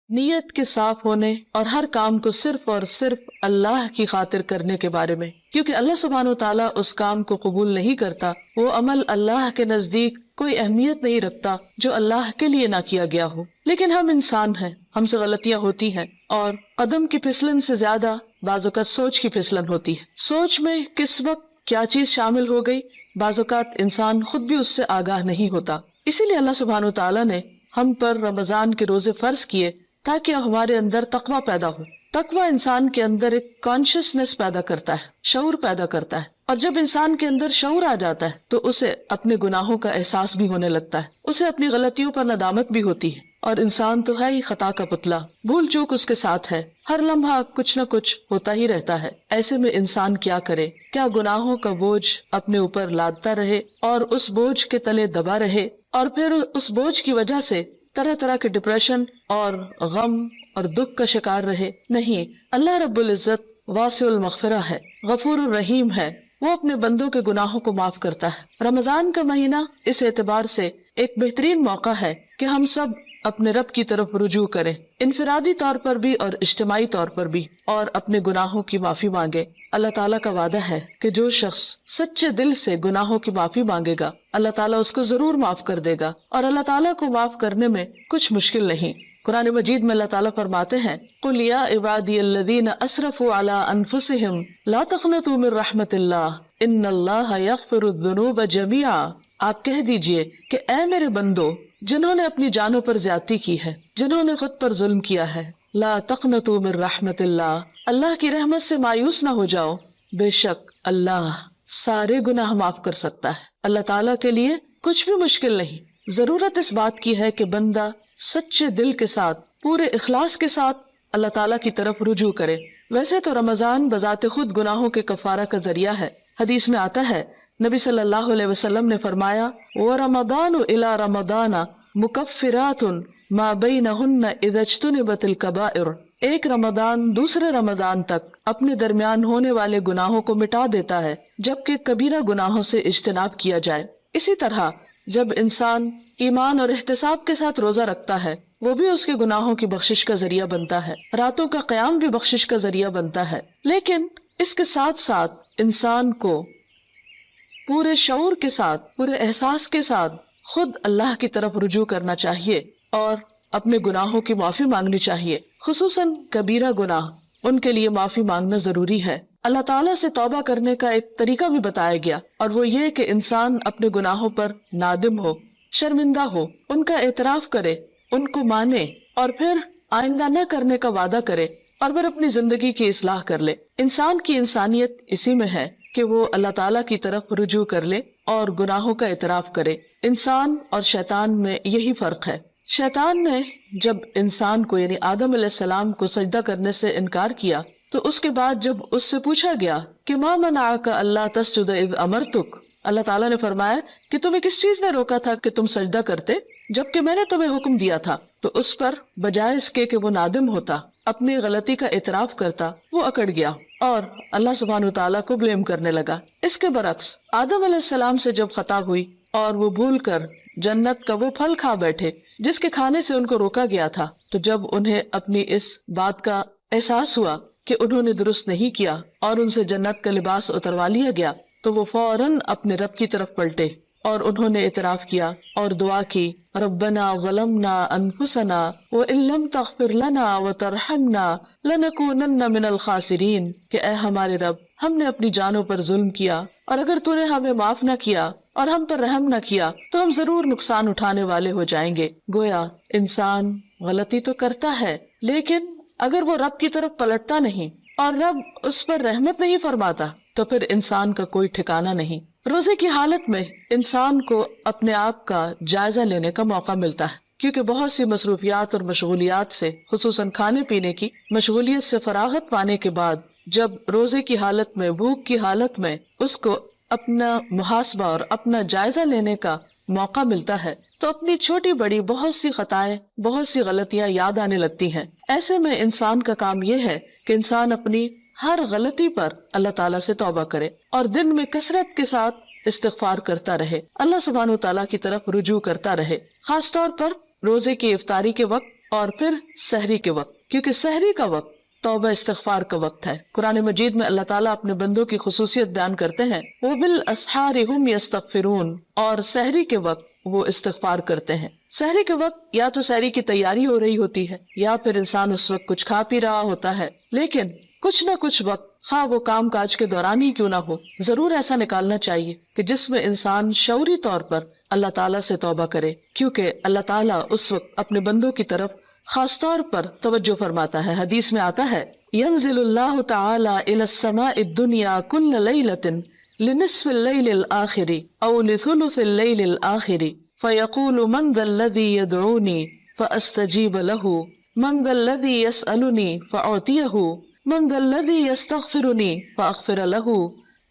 نیت کے صاف ہونے اور ہر کام کو صرف اور صرف اللہ کی خاطر کرنے کے بارے میں، کیونکہ اللہ سبحانہ و تعالیٰ اس کام کو قبول نہیں کرتا، وہ عمل اللہ کے نزدیک کوئی اہمیت نہیں رکھتا جو اللہ کے لیے نہ کیا گیا ہو۔ لیکن ہم انسان ہیں، ہم سے غلطیاں ہوتی ہیں، اور قدم کی پھسلن سے زیادہ بعض اوقات سوچ کی پھسلن ہوتی ہے۔ سوچ میں کس وقت کیا چیز شامل ہو گئی، بعض اوقات انسان خود بھی اس سے آگاہ نہیں ہوتا۔ اسی لیے اللہ سبحانہ و تعالیٰ نے ہم پر رمضان کے روزے فرض کیے تاکہ ہمارے اندر تقویٰ پیدا ہو۔ تقویٰ انسان کے اندر ایک کانشیسنس پیدا کرتا ہے، شعور پیدا کرتا ہے، اور جب انسان کے اندر شعور آ جاتا ہے تو اسے اپنے گناہوں کا احساس بھی ہونے لگتا ہے، اسے اپنی غلطیوں پر ندامت بھی ہوتی ہے، اور انسان تو ہے ہی خطا کا پتلا، بھول چوک اس کے ساتھ ہے، ہر لمحہ کچھ نہ کچھ ہوتا ہی رہتا ہے۔ ایسے میں انسان کیا کرے؟ کیا گناہوں کا بوجھ اپنے اوپر لادتا رہے اور اس بوجھ کے تلے دبا رہے، اور پھر اس بوجھ کی وجہ سے طرح طرح کے ڈپریشن اور غم اور دکھ کا شکار رہے؟ نہیں، اللہ رب العزت واسع المغفرہ ہے، غفور الرحیم ہے، وہ اپنے بندوں کے گناہوں کو معاف کرتا ہے۔ رمضان کا مہینہ اس اعتبار سے ایک بہترین موقع ہے کہ ہم سب اپنے رب کی طرف رجوع کریں، انفرادی طور پر بھی اور اجتماعی طور پر بھی، اور اپنے گناہوں کی معافی مانگے۔ اللہ تعالیٰ کا وعدہ ہے کہ جو شخص سچے دل سے گناہوں کی معافی مانگے گا، اللہ تعالیٰ اس کو ضرور معاف کر دے گا، اور اللہ تعالیٰ کو معاف کرنے میں کچھ مشکل نہیں۔ قرآن مجید میں اللہ تعالیٰ فرماتے ہیں، قُلْ يَا عِبَادِيَ الَّذِينَ أَسْرَفُوا عَلَىٰ أَنفُسِهِمْ لَا تَقْنَطُوا مِن رَحْمَةِ اللَّهِ إِنَّ اللَّهَ يَغْفِرُ الذُّنُوبَ جَمِيعًا۔ آپ کہہ دیجئے کہ اے میرے بندو جنہوں نے اپنی جانوں پر زیادتی کی ہے، جنہوں نے خود پر ظلم کیا ہے، لا تقنطوا من رحمت اللہ، اللہ کی رحمت سے مایوس نہ ہو جاؤ، بے شک اللہ سارے گناہ معاف کر سکتا ہے۔ اللہ تعالیٰ کے لیے کچھ بھی مشکل نہیں۔ ضرورت اس بات کی ہے کہ بندہ سچے دل کے ساتھ، پورے اخلاص کے ساتھ اللہ تعالیٰ کی طرف رجوع کرے۔ ویسے تو رمضان بذات خود گناہوں کے کفارہ کا ذریعہ ہے۔ حدیث میں آتا ہے، نبی صلی اللہ علیہ وسلم نے فرمایا، وَرَمَضَانُ إِلَى رَمَضَانَ مُكَفِّرَاتٌ مَا بَيْنَهُنَّ إِذَا اجْتُنِبَتِ الْكَبَائِرُ۔ ایک رمضان دوسرے رمضان تک اپنے درمیان ہونے والے گناہوں کو مٹا دیتا ہے جبکہ کبیرہ گناہوں سے اجتناب کیا جائے۔ اسی طرح جب انسان ایمان اور احتساب کے ساتھ روزہ رکھتا ہے، وہ بھی اس کے گناہوں کی بخشش کا ذریعہ بنتا ہے، راتوں کا قیام بھی بخشش کا ذریعہ بنتا ہے۔ لیکن اس کے ساتھ ساتھ انسان کو پورے شعور کے ساتھ، پورے احساس کے ساتھ خود اللہ کی طرف رجوع کرنا چاہیے اور اپنے گناہوں کی معافی مانگنی چاہیے، خصوصاً کبیرہ گناہ، ان کے لیے معافی مانگنا ضروری ہے۔ اللہ تعالیٰ سے توبہ کرنے کا ایک طریقہ بھی بتایا گیا، اور وہ یہ کہ انسان اپنے گناہوں پر نادم ہو، شرمندہ ہو، ان کا اعتراف کرے، ان کو مانے، اور پھر آئندہ نہ کرنے کا وعدہ کرے، اور پھر اپنی زندگی کی اصلاح کر لے۔ انسان کی انسانیت اسی میں ہے کہ وہ اللہ تعالیٰ کی طرف رجوع کر لے اور گناہوں کا اعتراف کرے۔ انسان اور شیطان میں یہی فرق ہے۔ شیطان نے جب انسان کو یعنی آدم علیہ السلام کو سجدہ کرنے سے انکار کیا تو اس کے بعد جب اس سے پوچھا گیا کہ ما منعک الا تسجد اذ امرتک، اللہ تعالیٰ نے فرمایا کہ تمہیں کس چیز نے روکا تھا کہ تم سجدہ کرتے جبکہ میں نے تمہیں حکم دیا تھا، تو اس پر بجائے اس کے کہ وہ نادم ہوتا، اپنی غلطی کا اعتراف کرتا، وہ اکڑ گیا اور اللہ سبحانہ و تعالیٰ کو بلیم کرنے لگا۔ اس کے برعکس آدم علیہ السلام سے جب خطا ہوئی اور وہ بھول کر جنت کا وہ پھل کھا بیٹھے جس کے کھانے سے ان کو روکا گیا تھا، تو جب انہیں اپنی اس بات کا احساس ہوا کہ انہوں نے درست نہیں کیا اور ان سے جنت کا لباس اتروا لیا گیا، تو وہ فوراً اپنے رب کی طرف پلٹے اور انہوں نے اعتراف کیا اور دعا کی، ربنا ظلمنا انفسنا وان لم تغفر لنا وترحمنا لنکونن من الخاسرین، کہ اے ہمارے رب ہم نے اپنی جانوں پر ظلم کیا اور اگر تو نے ہمیں معاف نہ کیا اور ہم پر رحم نہ کیا تو ہم ضرور نقصان اٹھانے والے ہو جائیں گے۔ گویا انسان غلطی تو کرتا ہے، لیکن اگر وہ رب کی طرف پلٹتا نہیں اور رب اس پر رحمت نہیں فرماتا تو پھر انسان کا کوئی ٹھکانہ نہیں۔ روزے کی حالت میں انسان کو اپنے آپ کا جائزہ لینے کا موقع ملتا ہے، کیونکہ بہت سی مصروفیات اور مشغولیات سے، خصوصاً کھانے پینے کی مشغولیت سے فراغت پانے کے بعد جب روزے کی حالت میں، بھوک کی حالت میں اس کو اپنا محاسبہ اور اپنا جائزہ لینے کا موقع ملتا ہے تو اپنی چھوٹی بڑی بہت سی خطائیں، بہت سی غلطیاں یاد آنے لگتی ہیں۔ ایسے میں انسان کا کام یہ ہے کہ انسان اپنی ہر غلطی پر اللہ تعالیٰ سے توبہ کرے اور دن میں کثرت کے ساتھ استغفار کرتا رہے، اللہ سبحانہ و تعالیٰ کی طرف رجوع کرتا رہے۔ خاص طور پر روزے کی افطاری کے وقت اور پھر سحری کے وقت، کیونکہ سحری کا وقت توبہ استغفار کا وقت ہے۔ قرآن مجید میں اللہ تعالیٰ اپنے بندوں کی خصوصیت بیان کرتے ہیں، وَبِالْأَسْحَارِ هُمْ يَسْتَغْفِرُونَ، اور سحری کے وقت وہ استغفار کرتے ہیں۔ سحری کے وقت یا تو سحری کی تیاری ہو رہی ہوتی ہے یا پھر انسان اس وقت کچھ کھا پی رہا ہوتا ہے، لیکن کچھ نہ کچھ وقت، خواہ وہ کام کاج کے دوران ہی کیوں نہ ہو، ضرور ایسا نکالنا چاہیے کہ جس میں انسان شعوری طور پر اللہ تعالیٰ سے توبہ کرے، کیونکہ اللہ تعالیٰ اس وقت اپنے بندوں کی طرف خاص طور پر توجہ فرماتا ہے۔ حدیث میں آتا ہے، ينزل اللہ تعالی الى السماء الدنیا كل ليلة لنصف الليل الآخر او لثلث الليل الآخر فيقول من ذا الذي يدعوني فأستجيب له من ذا الذي يسألني فأعطيه من ذا الذي يستغفرني فأغفر له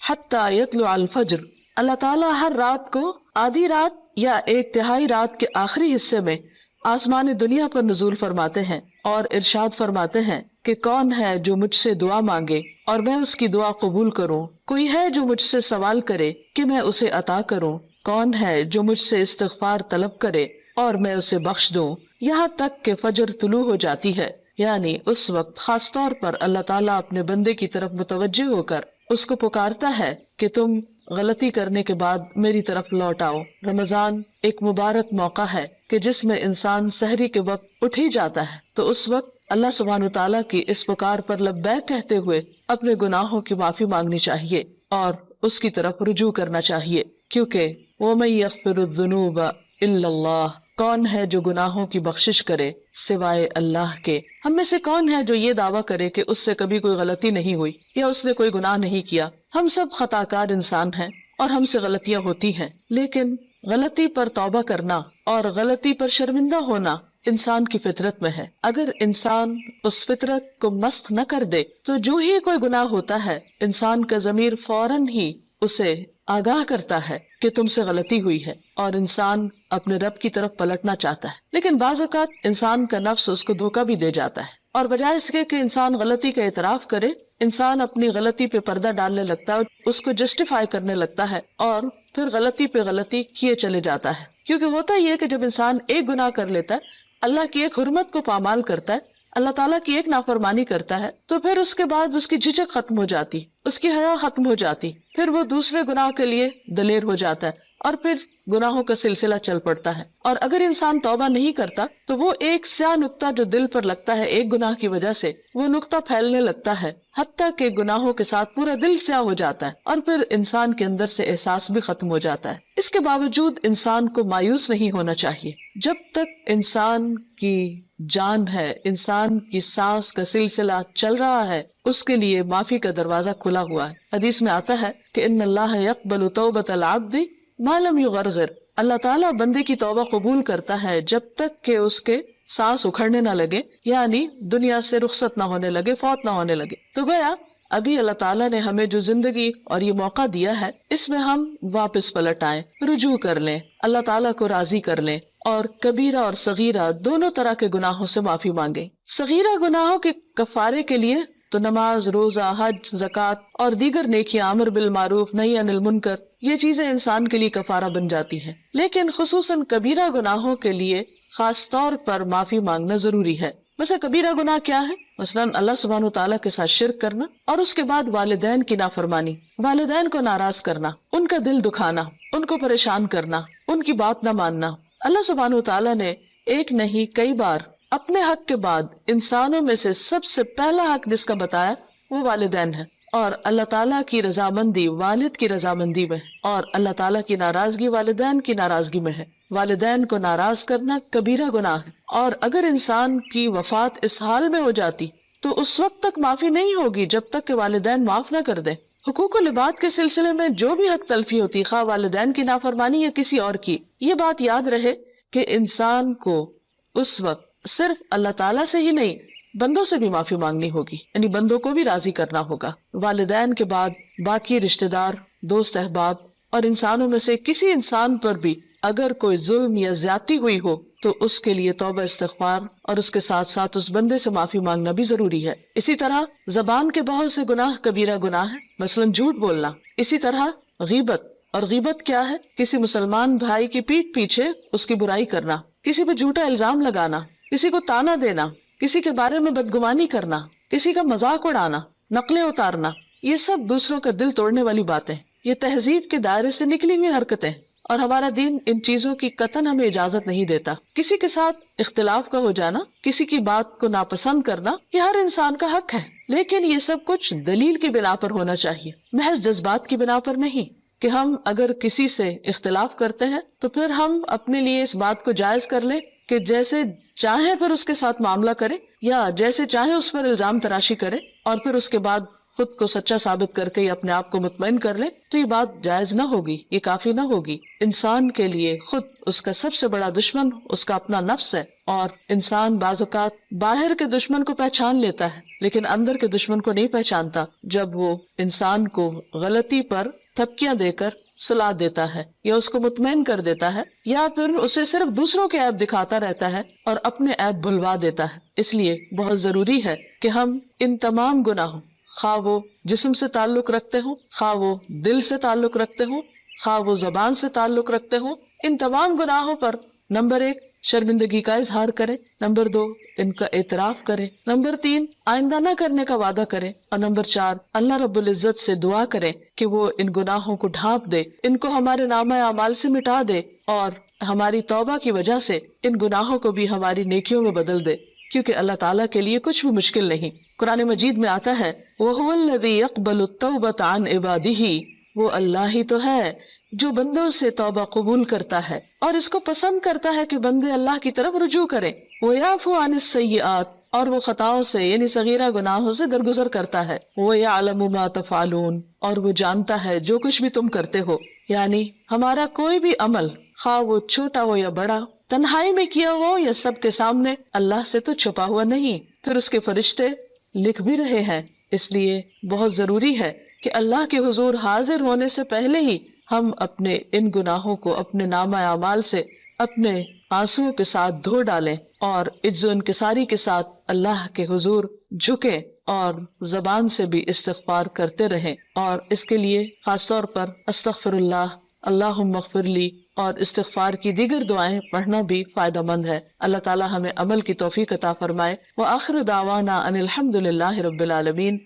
حتى يطلع الفجر۔ اللہ تعالیٰ ہر رات کو آدھی رات یا ایک تہائی رات کے آخری حصے میں آسمان دنیا پر نزول فرماتے ہیں اور ارشاد فرماتے ہیں کہ کون ہے جو مجھ سے دعا مانگے اور میں اس کی دعا قبول کروں، کوئی ہے جو مجھ سے سوال کرے کہ میں اسے عطا کروں، کون ہے جو مجھ سے استغفار طلب کرے اور میں اسے بخش دوں، یہاں تک کہ فجر طلوع ہو جاتی ہے۔ یعنی اس وقت خاص طور پر اللہ تعالیٰ اپنے بندے کی طرف متوجہ ہو کر اس کو پکارتا ہے کہ تم غلطی کرنے کے بعد میری طرف لوٹ آؤ۔ رمضان ایک مبارک موقع ہے کہ جس میں انسان سحری کے وقت اٹھ ہی جاتا ہے، تو اس وقت اللہ سبحانہ وتعالیٰ کی اس پکار پر لبیک کہتے ہوئے اپنے گناہوں کی معافی مانگنی چاہیے اور اس کی طرف رجوع کرنا چاہیے، کیونکہ وَمَن يَغْفِرُ الذُّنُوبَ إِلَّا اللَّهُ، کون ہے جو گناہوں کی بخشش کرے سوائے اللہ کے۔ ہم میں سے کون ہے جو یہ دعویٰ کرے کہ اس سے کبھی کوئی غلطی نہیں ہوئی یا اس نے کوئی گناہ نہیں کیا؟ ہم سب خطا کار انسان ہیں اور ہم سے غلطیاں ہوتی ہیں، لیکن غلطی پر توبہ کرنا اور غلطی پر شرمندہ ہونا انسان کی فطرت میں ہے۔ اگر انسان اس فطرت کو مسخ نہ کر دے تو جو ہی کوئی گناہ ہوتا ہے انسان کا ضمیر فوراً ہی اسے آگاہ کرتا ہے کہ تم سے غلطی ہوئی ہے اور انسان اپنے رب کی طرف پلٹنا چاہتا ہے، لیکن بعض اوقات انسان کا نفس اس کو دھوکہ بھی دے جاتا ہے اور بجائے اس کے کہ انسان غلطی کا اعتراف کرے، انسان اپنی غلطی پہ پردہ ڈالنے لگتا ہے، اس کو جسٹیفائی کرنے لگتا ہے اور پھر غلطی پہ غلطی کیے چلے جاتا ہے۔ کیونکہ ہوتا یہ کہ جب انسان ایک گناہ کر لیتا ہے، اللہ کی ایک حرمت کو پامال کرتا ہے، اللہ تعالیٰ کی ایک نافرمانی کرتا ہے، تو پھر اس کے بعد اس کی جھجک ختم ہو جاتی، اس کی حیا ختم ہو جاتی، پھر وہ دوسرے گناہ کے لیے دلیر ہو جاتا ہے اور پھر گناہوں کا سلسلہ چل پڑتا ہے۔ اور اگر انسان توبہ نہیں کرتا تو وہ ایک سیاہ نقطہ جو دل پر لگتا ہے ایک گناہ کی وجہ سے، وہ نقطہ پھیلنے لگتا ہے حتیٰ کہ گناہوں کے ساتھ پورا دل سیاہ ہو جاتا ہے اور پھر انسان کے اندر سے احساس بھی ختم ہو جاتا ہے۔ اس کے باوجود انسان کو مایوس نہیں ہونا چاہیے۔ جب تک انسان کی جان ہے، انسان کی سانس کا سلسلہ چل رہا ہے، اس کے لیے معافی کا دروازہ کھلا ہوا ہے۔ حدیث میں آتا ہے کہ ان اللہ یقبل توبۃ العبد ما لم یغرغر، اللہ تعالیٰ بندے کی توبہ قبول کرتا ہے جب تک کہ اس کے سانس اکھڑنے نہ لگے، یعنی دنیا سے رخصت نہ ہونے لگے، فوت نہ ہونے لگے۔ تو گویا ابھی اللہ تعالیٰ نے ہمیں جو زندگی اور یہ موقع دیا ہے، اس میں ہم واپس پلٹ آئیں، رجوع کر لیں، اللہ تعالیٰ کو راضی کر لیں اور کبیرہ اور صغیرہ دونوں طرح کے گناہوں سے معافی مانگیں۔ صغیرہ گناہوں کے کفارے کے لیے تو نماز، روزہ، حج، زکوٰۃ اور دیگر نیکیاں، امر بالمعروف، نہی عن المنکر، یہ چیزیں انسان کے لیے کفارہ بن جاتی ہیں، لیکن خصوصاً کبیرہ گناہوں کے لیے خاص طور پر معافی مانگنا ضروری ہے۔ مثلا کبیرہ گناہ کیا ہے؟ مثلاً اللہ سبحانہ تعالیٰ کے ساتھ شرک کرنا اور اس کے بعد والدین کی نافرمانی، والدین کو ناراض کرنا، ان کا دل دکھانا، ان کو پریشان کرنا، ان کی بات نہ ماننا۔ اللہ سبحانہ تعالیٰ نے ایک نہیں کئی بار اپنے حق کے بعد انسانوں میں سے سب سے پہلا حق جس کا بتایا وہ والدین ہے، اور اللہ تعالیٰ کی رضامندی والد کی رضامندی میں ہے اور اللہ تعالیٰ کی ناراضگی والدین کی ناراضگی میں ہے۔ والدین کو ناراض کرنا کبیرہ گناہ ہے، اور اگر انسان کی وفات اس حال میں ہو جاتی تو اس وقت تک معافی نہیں ہوگی جب تک کہ والدین معاف نہ کر دیں۔ حقوق و لباد کے سلسلے میں جو بھی حق تلفی ہوتی، خواہ والدین کی نافرمانی یا کسی اور کی، یہ بات یاد رہے کہ انسان کو اس وقت صرف اللہ تعالیٰ سے ہی نہیں، بندوں سے بھی معافی مانگنی ہوگی، یعنی بندوں کو بھی راضی کرنا ہوگا۔ والدین کے بعد باقی رشتہ دار، دوست احباب اور انسانوں میں سے کسی انسان پر بھی اگر کوئی ظلم یا زیادتی ہوئی ہو تو اس کے لیے توبہ استغفار اور اس کے ساتھ ساتھ اس بندے سے معافی مانگنا بھی ضروری ہے۔ اسی طرح زبان کے بہت سے گناہ کبیرہ گناہ ہیں، مثلا جھوٹ بولنا۔ اسی طرح غیبت، اور غیبت کیا ہے؟ کسی مسلمان بھائی کی پیٹھ پیچھے اس کی برائی کرنا، کسی پہ جھوٹا الزام لگانا، کسی کو تانا دینا، کسی کے بارے میں بدگمانی کرنا، کسی کا مذاق اڑانا، نقلیں اتارنا، یہ سب دوسروں کا دل توڑنے والی باتیں، یہ تہذیب کے دائرے سے نکلی ہوئی حرکتیں، اور ہمارا دین ان چیزوں کی قطعاً ہمیں اجازت نہیں دیتا۔ کسی کے ساتھ اختلاف کا ہو جانا، کسی کی بات کو ناپسند کرنا، یہ ہر انسان کا حق ہے، لیکن یہ سب کچھ دلیل کی بنا پر ہونا چاہیے، محض جذبات کی بنا پر نہیں، کہ ہم اگر کسی سے اختلاف کرتے ہیں تو پھر ہم اپنے لیے اس بات کو جائز کر لیں کہ جیسے چاہیں پھر اس کے ساتھ معاملہ کریں، یا جیسے چاہیں اس پر الزام تراشی کریں، اور پھر اس کے بعد خود کو سچا ثابت کر کے اپنے آپ کو مطمئن کر لیں، تو یہ بات جائز نہ ہوگی، یہ کافی نہ ہوگی۔ انسان کے لیے خود اس کا سب سے بڑا دشمن اس کا اپنا نفس ہے، اور انسان بعض اوقات باہر کے دشمن کو پہچان لیتا ہے لیکن اندر کے دشمن کو نہیں پہچانتا، جب وہ انسان کو غلطی پر تھپکیاں دے کر سلا دیتا ہے، یا اس کو مطمئن کر دیتا ہے، یا پھر اسے صرف دوسروں کے عیب دکھاتا رہتا ہے اور اپنے عیب بھلوا دیتا ہے۔ اس لیے بہت ضروری ہے کہ ہم ان تمام گناہوں، خواہ وہ جسم سے تعلق رکھتے ہوں، خواہ وہ دل سے تعلق رکھتے ہوں، خواہ وہ زبان سے تعلق رکھتے ہوں، ان تمام گناہوں پر نمبر 1 شرمندگی کا اظہار کریں، نمبر 2 ان کا اعتراف کریں، نمبر 3 آئندہ نہ کرنے کا وعدہ کریں، اور نمبر 4 اللہ رب العزت سے دعا کریں کہ وہ ان گناہوں کو ڈھانپ دے، ان کو ہمارے نامہ اعمال سے مٹا دے، اور ہماری توبہ کی وجہ سے ان گناہوں کو بھی ہماری نیکیوں میں بدل دے، کیونکہ اللہ تعالیٰ کے لیے کچھ بھی مشکل نہیں۔ قرآن مجید میں آتا ہے وَهُوَ الَّذِي يَقْبَلُ التَّوْبَةَ عَنْ عِبَادِهِ، وہ اللہ ہی تو ہے جو بندوں سے توبہ قبول کرتا ہے اور اس کو پسند کرتا ہے کہ بندے اللہ کی طرف رجوع کریں۔ وَيَعْفُو عَنِ السَّيِّئَاتِ، اور وہ خطاؤں سے یعنی صغیرہ گناہوں سے درگزر کرتا ہے۔ وَيَعْلَمُ مَا تَفْعَلُونَ، اور وہ جانتا ہے جو کچھ بھی تم کرتے ہو، یعنی ہمارا کوئی بھی عمل، خواہ وہ چھوٹا ہو یا بڑا، تنہائی میں کیا ہو یا سب کے سامنے، اللہ سے تو چھپا ہوا نہیں، پھر اس کے فرشتے لکھ بھی رہے ہیں۔ اس لیے بہت ضروری ہے کہ اللہ کے حضور حاضر ہونے سے پہلے ہی ہم اپنے ان گناہوں کو اپنے نامہ اعمال سے اپنے آنسوؤں کے ساتھ دھو ڈالیں، اور عجز و انکساری کے ساتھ اللہ کے حضور جھکیں، اور زبان سے بھی استغفار کرتے رہیں، اور اس کے لیے خاص طور پر استغفر اللہ، اللہم اغفر لی اور استغفار کی دیگر دعائیں پڑھنا بھی فائدہ مند ہے۔ اللہ تعالی ہمیں عمل کی توفیق عطا فرمائے۔ وآخر دعوانا ان الحمد للہ رب العالمین۔